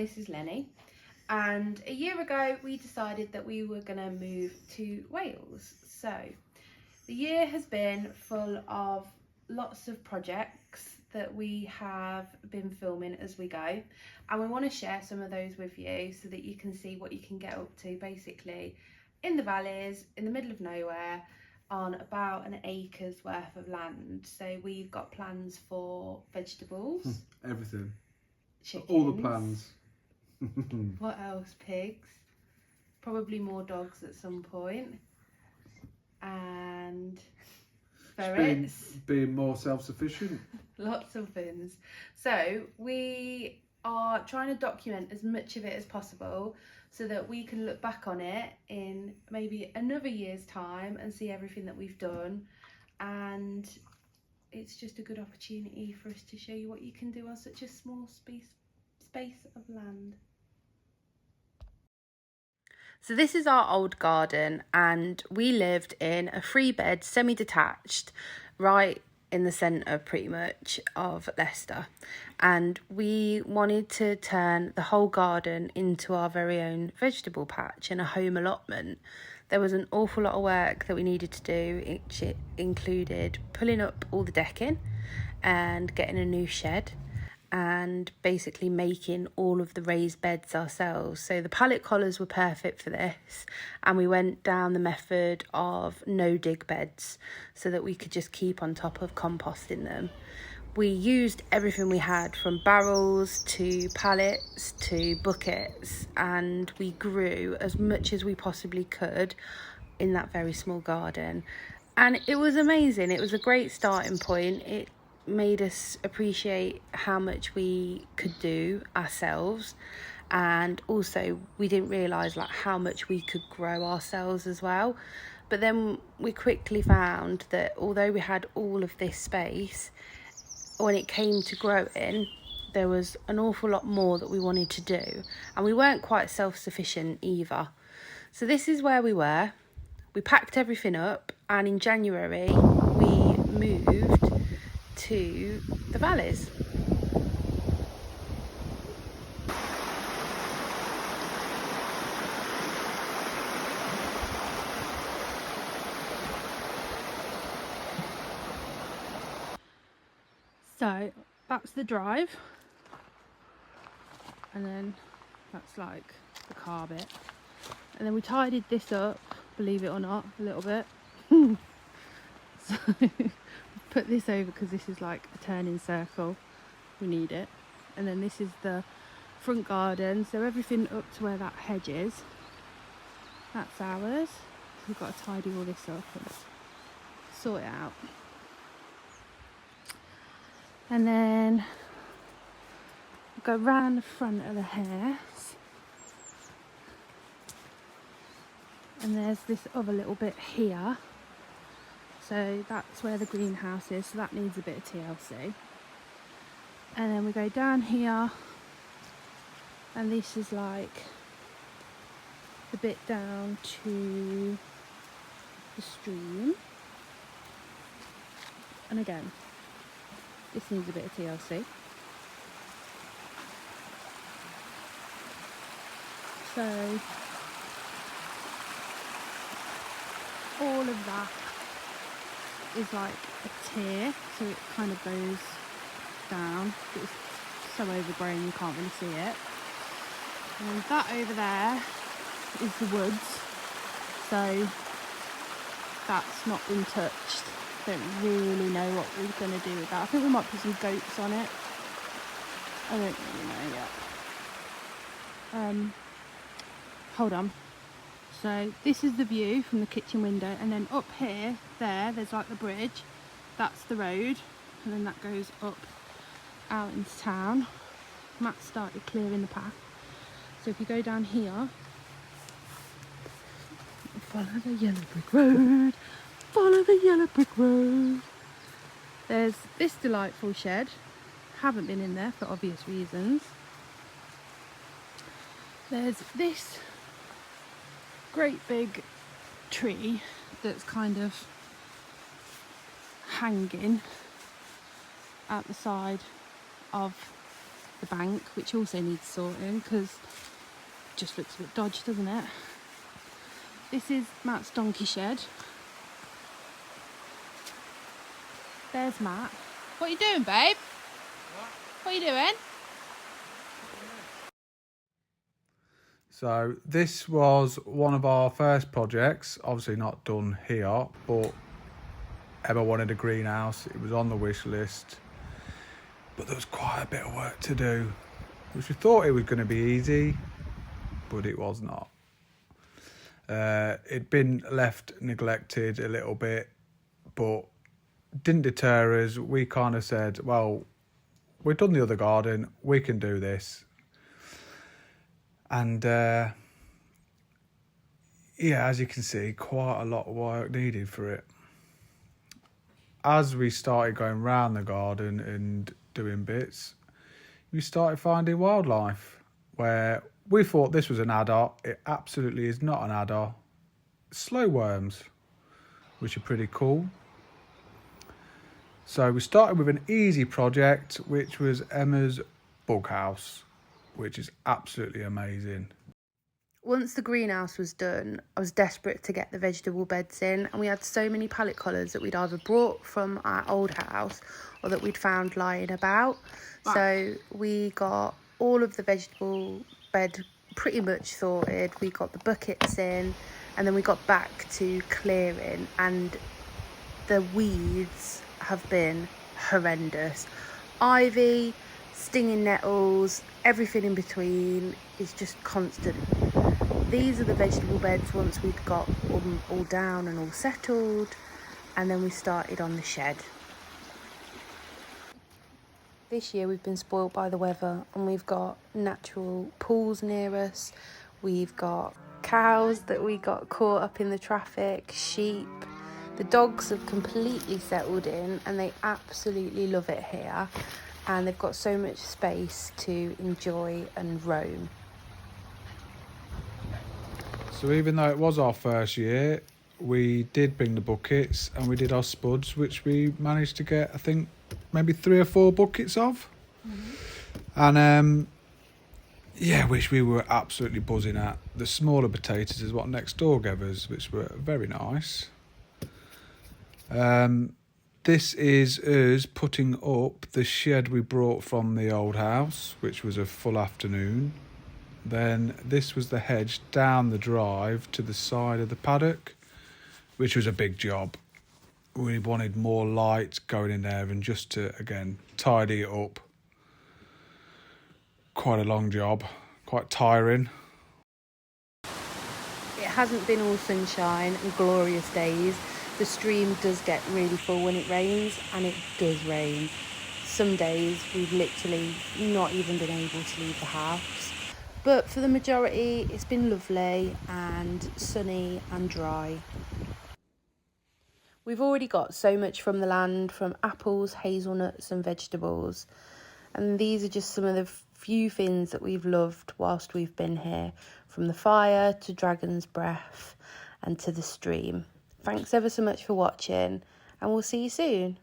this is Lenny, and a year ago we decided that we were going to move to Wales. So the year has been full of lots of projects that we have been filming as we go, and we want to share some of those with you so that you can see what you can get up to basically in the valleys, in the middle of nowhere, on about an acre's worth of land. So we've got plans for vegetables, everything, chickens, all the plans. what else? Pigs, probably more dogs at some point, and ferrets. Being more self-sufficient. Lots of things. So we are trying to document as much of it as possible so that we can look back on it in maybe another year's time and see everything that we've done. And it's just a good opportunity for us to show you what you can do on such a small space of land. So this is our old garden, and we lived in a 3-bed semi-detached right in the centre pretty much of Leicester, and we wanted to turn the whole garden into our very own vegetable patch and a home allotment. There was an awful lot of work that we needed to do. It included pulling up all the decking and getting a new shed, and basically making all of the raised beds ourselves. So the pallet collars were perfect for this, and we went down the method of no dig beds so that we could just keep on top of composting them. We used everything we had, from barrels to pallets to buckets, and we grew as much as we possibly could in that very small garden. And it was amazing. It was a great starting point. It made us appreciate how much we could do ourselves, and also we didn't realise like how much we could grow ourselves as well. But then we quickly found that although we had all of this space, when it came to growing, there was an awful lot more that we wanted to do, and we weren't quite self-sufficient either. So this is where we were. We packed everything up, and in January we moved to the valleys. So that's the drive, and then that's like the car bit, and then we tidied this up, believe it or not, a little bit. So put this over because this is like a turning circle, we need it. And then this is the front garden, so everything up to where that hedge is, that's ours. So we've got to tidy all this up and sort it out. And then go round the front of the house, and there's this other little bit here. So that's where the greenhouse is, so that needs a bit of TLC. And then we go down here, and this is like the bit down to the stream. And again, this needs a bit of TLC. So all of that is like a tier, so it kind of goes down. It's so overgrown you can't really see it. And that over there is the woods, so that's not been touched. Don't really know what we're going to do with that. I think we might put some goats on it. I don't really know yet. Hold on. So this is the view from the kitchen window, and then up here, there's like the bridge. That's the road, and then that goes up out into town. Matt started clearing the path. So if you go down here, follow the yellow brick road, follow the yellow brick road. There's this delightful shed. Haven't been in there for obvious reasons. There's this great big tree that's kind of hanging at the side of the bank, which also needs sorting because it just looks a bit dodgy, doesn't it? This is Matt's donkey shed. There's Matt. What are you doing, babe? What are you doing? So this was one of our first projects, obviously not done here, but Emma wanted a greenhouse. It was on the wish list, but there was quite a bit of work to do, which we thought it was going to be easy, but it was not. It'd been left neglected a little bit, but didn't deter us. We kind of said, well, we've done the other garden, we can do this. And yeah, as you can see, quite a lot of work needed for it. As we started going round the garden and doing bits, we started finding wildlife where we thought this was an adder. It absolutely is not an adder. Slow worms, which are pretty cool. So we started with an easy project, which was Emma's bug house, which is absolutely amazing. Once the greenhouse was done, I was desperate to get the vegetable beds in, and we had so many pallet collars that we'd either brought from our old house or that we'd found lying about. Right. So we got all of the vegetable bed pretty much sorted. We got the buckets in, and then we got back to clearing, and the weeds have been horrendous. Ivy, stinging nettles, everything in between is just constant. These are the vegetable beds once we'd got them all down and all settled, and then we started on the shed. This year we've been spoilt by the weather, and we've got natural pools near us. We've got cows that we got caught up in the traffic, sheep. The dogs have completely settled in and they absolutely love it here, and they've got so much space to enjoy and roam. So even though it was our first year, we did bring the buckets and we did our spuds, which we managed to get, I think, maybe 3 or 4 buckets of. Mm-hmm. And yeah, which we were absolutely buzzing at. The smaller potatoes is what next door gave us, which were very nice. This is us putting up the shed we brought from the old house, which was a full afternoon. Then this was the hedge down the drive to the side of the paddock, which was a big job. We wanted more light going in there and just to, again, tidy it up. Quite a long job, quite tiring. It hasn't been all sunshine and glorious days. The stream does get really full when it rains, and it does rain. Some days we've literally not even been able to leave the house. But for the majority, it's been lovely and sunny and dry. We've already got so much from the land, from apples, hazelnuts and vegetables. And these are just some of the few things that we've loved whilst we've been here, from the fire to Dragon's Breath and to the stream. Thanks ever so much for watching, and we'll see you soon.